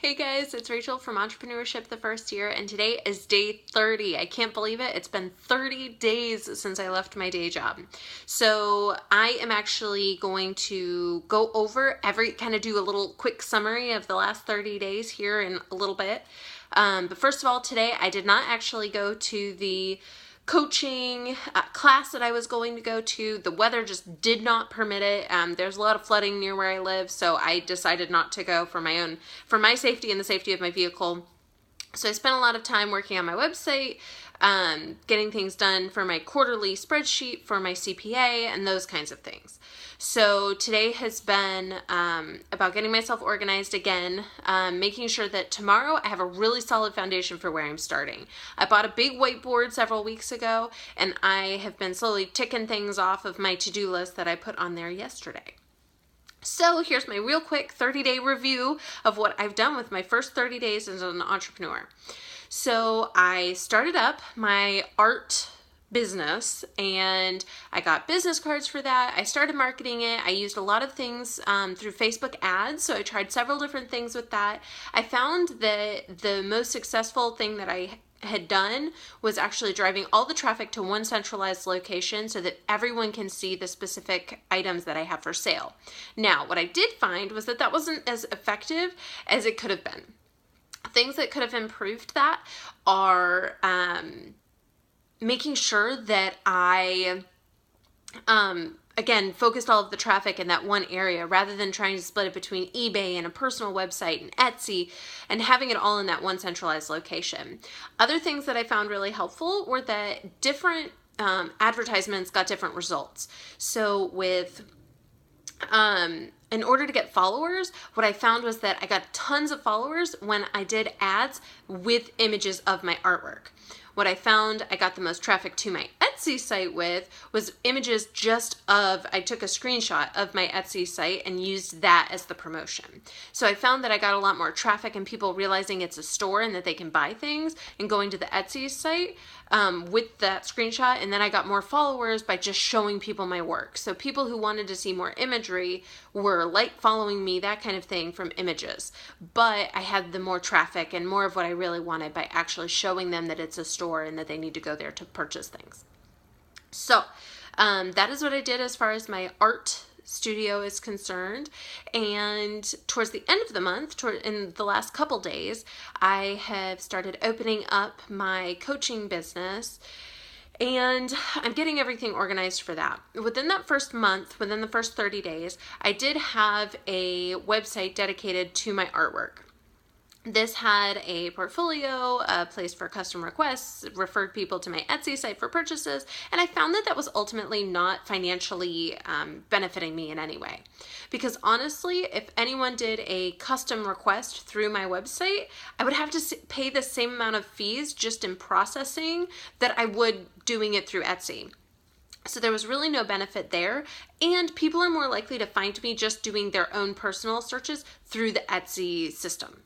Hey guys, it's Rachel from Entrepreneurship the First Year, and today is day 30. I can't believe it. It's been 30 days since I left my day job. So I am actually going to go over do a little quick summary of the last 30 days here in a little bit. But first of all, today I did not actually go to the coaching class that I was going to go to. The weather just did not permit it. There's a lot of flooding near where I live, so I decided not to go for my safety and the safety of my vehicle. So I spent a lot of time working on my website, getting things done for my quarterly spreadsheet for my CPA and those kinds of things. So today has been about getting myself organized again, making sure that tomorrow I have a really solid foundation for where I'm starting. I bought a big whiteboard several weeks ago, and I have been slowly ticking things off of my to-do list that I put on there yesterday. So here's my real quick 30-day review of what I've done with my first 30 days as an entrepreneur. So I started up my art business and I got business cards for that. I started marketing it. I used a lot of things through Facebook ads. So I tried several different things with that. I found that the most successful thing that I had done was actually driving all the traffic to one centralized location so that everyone can see the specific items that I have for sale. Now, what I did find was that that wasn't as effective as it could have been. Things that could have improved that are making sure that I, again, focused all of the traffic in that one area rather than trying to split it between eBay and a personal website and Etsy and having it all in that one centralized location. Other things that I found really helpful were that different advertisements got different results. So in order to get followers, what I found was that I got tons of followers when I did ads with images of my artwork. What I found I got the most traffic to my Etsy site with was images I took a screenshot of my Etsy site and used that as the promotion. So I found that I got a lot more traffic and people realizing it's a store and that they can buy things and going to the Etsy site with that screenshot. And then I got more followers by just showing people my work. So people who wanted to see more imagery were following me, that kind of thing, from images. But I had the more traffic and more of what I really wanted by actually showing them that it's a store and that they need to go there to purchase things. So that is what I did as far as my art studio is concerned. And towards the end of the month, in the last couple days, I have started opening up my coaching business. And I'm getting everything organized for that. Within that first month, within the first 30 days, I did have a website dedicated to my artwork. This had a portfolio, a place for custom requests, referred people to my Etsy site for purchases, and I found that that was ultimately not financially benefiting me in any way. Because honestly, if anyone did a custom request through my website, I would have to pay the same amount of fees just in processing that I would doing it through Etsy. So there was really no benefit there, and people are more likely to find me just doing their own personal searches through the Etsy system.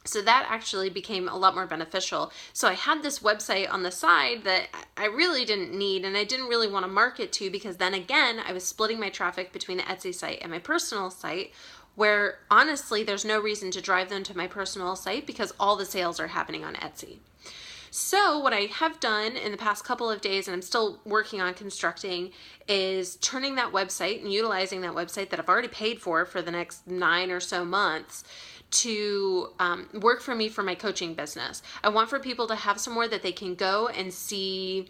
So that actually became a lot more beneficial. So I had this website on the side that I really didn't need and I didn't really want to market to, because then again, I was splitting my traffic between the Etsy site and my personal site, where honestly, there's no reason to drive them to my personal site because all the sales are happening on Etsy. So what I have done in the past couple of days, and I'm still working on constructing, is turning that website and utilizing that website that I've already paid for the next 9 or so months to work for me for my coaching business. I want for people to have somewhere that they can go and see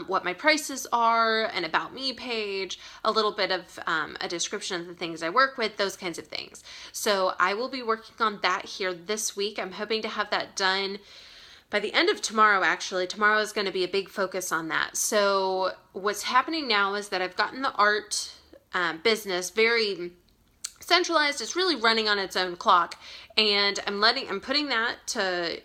what my prices are, an about me page, a little bit of a description of the things I work with, those kinds of things. So I will be working on that here this week. I'm hoping to have that done by the end of tomorrow. Actually, tomorrow is going to be a big focus on that. So what's happening now is that I've gotten the art business very centralized. It's really running on its own clock, and I'm putting that to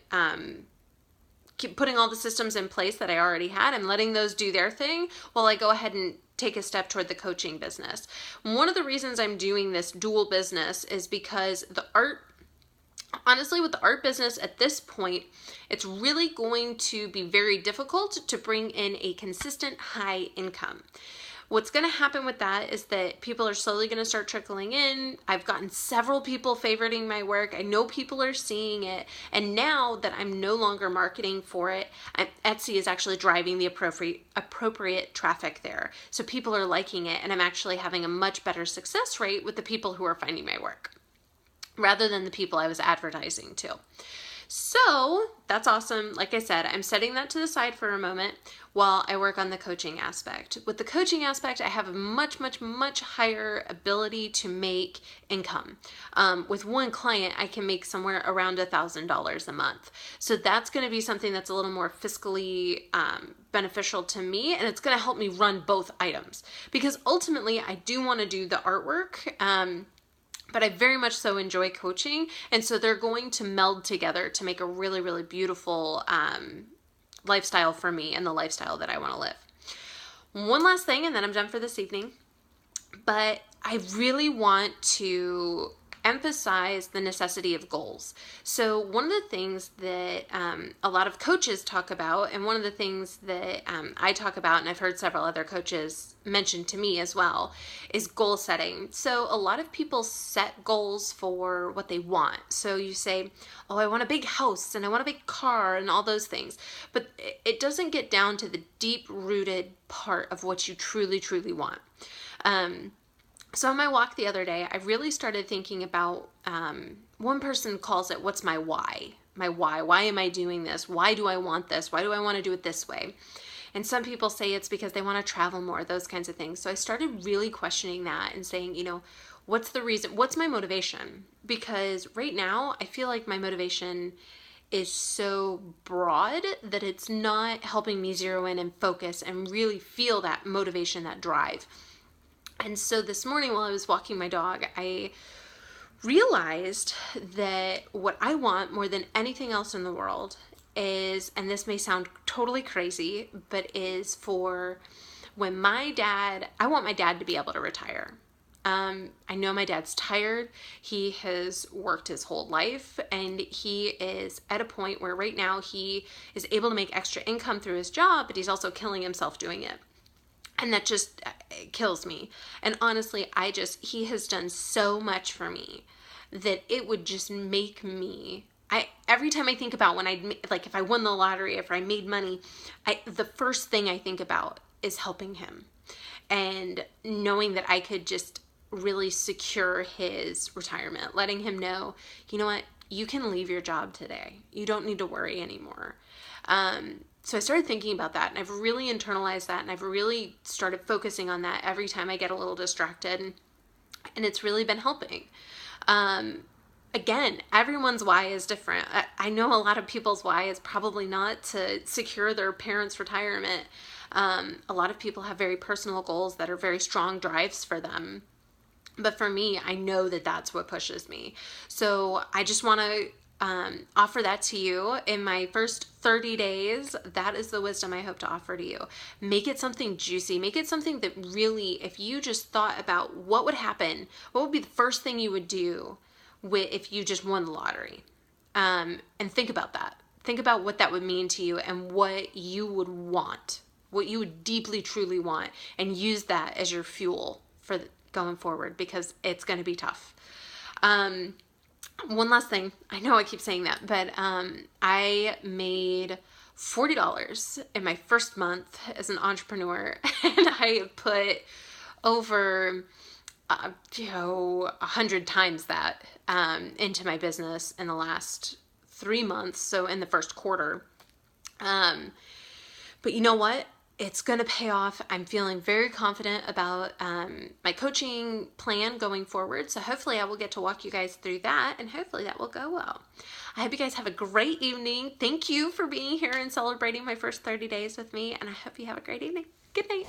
keep putting all the systems in place that I already had. I'm letting those do their thing while I go ahead and take a step toward the coaching business. One of the reasons I'm doing this dual business is because honestly, with the art business at this point, it's really going to be very difficult to bring in a consistent high income. What's going to happen with that is that people are slowly going to start trickling in. I've gotten several people favoriting my work. I know people are seeing it. And now that I'm no longer marketing for it, Etsy is actually driving the appropriate traffic there. So people are liking it, and I'm actually having a much better success rate with the people who are finding my work rather than the people I was advertising to. So that's awesome. Like I said, I'm setting that to the side for a moment while I work on the coaching aspect. With the coaching aspect, I have a much higher ability to make income. With one client, I can make somewhere around $1,000 a month. So that's going to be something that's a little more fiscally beneficial to me, and it's going to help me run both items. Because ultimately, I do want to do the artwork, but I very much so enjoy coaching, and so they're going to meld together to make a really beautiful lifestyle for me and the lifestyle that I want to live. One last thing, and then I'm done for this evening, but I really want to emphasize the necessity of goals. So one of the things that a lot of coaches talk about, and one of the things that I talk about, and I've heard several other coaches mention to me as well, is goal setting. So a lot of people set goals for what they want. So you say, oh, I want a big house and I want a big car and all those things. But it doesn't get down to the deep-rooted part of what you truly want. So on my walk the other day, I really started thinking about, one person calls it, what's my why? My why. Why am I doing this? Why do I want this? Why do I want to do it this way? And some people say it's because they want to travel more, those kinds of things. So I started really questioning that and saying, what's the reason? What's my motivation? Because right now, I feel like my motivation is so broad that it's not helping me zero in and focus and really feel that motivation, that drive. And so this morning while I was walking my dog, I realized that what I want more than anything else in the world is, and this may sound totally crazy, but is for when I want my dad to be able to retire. I know my dad's tired. He has worked his whole life, and he is at a point where right now he is able to make extra income through his job, but he's also killing himself doing it. And that just kills me. And honestly, he has done so much for me that it would just make me, every time I think about if I won the lottery, if I made money, the first thing I think about is helping him. And knowing that I could just really secure his retirement, letting him know, you know what, you can leave your job today. You don't need to worry anymore. So I started thinking about that, and I've really internalized that, and I've really started focusing on that every time I get a little distracted, and it's really been helping. Again, everyone's why is different. I know a lot of people's why is probably not to secure their parents' retirement. A lot of people have very personal goals that are very strong drives for them. But for me, I know that that's what pushes me. So I just want to offer that to you in my first 30 days. That is the wisdom I hope to offer to you. Make it something juicy. Make it something that really, if you just thought about what would happen, what would be the first thing you would do if you just won the lottery? And think about that. Think about what that would mean to you and what you would want, what you would deeply, truly want, and use that as your fuel for going forward, because it's going to be tough. One last thing. I know I keep saying that, but I made $40 in my first month as an entrepreneur, and I have put over 100 times that into my business in the last 3 months, so in the first quarter. But you know what? It's going to pay off. I'm feeling very confident about my coaching plan going forward. So hopefully I will get to walk you guys through that, and hopefully that will go well. I hope you guys have a great evening. Thank you for being here and celebrating my first 30 days with me, and I hope you have a great evening. Good night.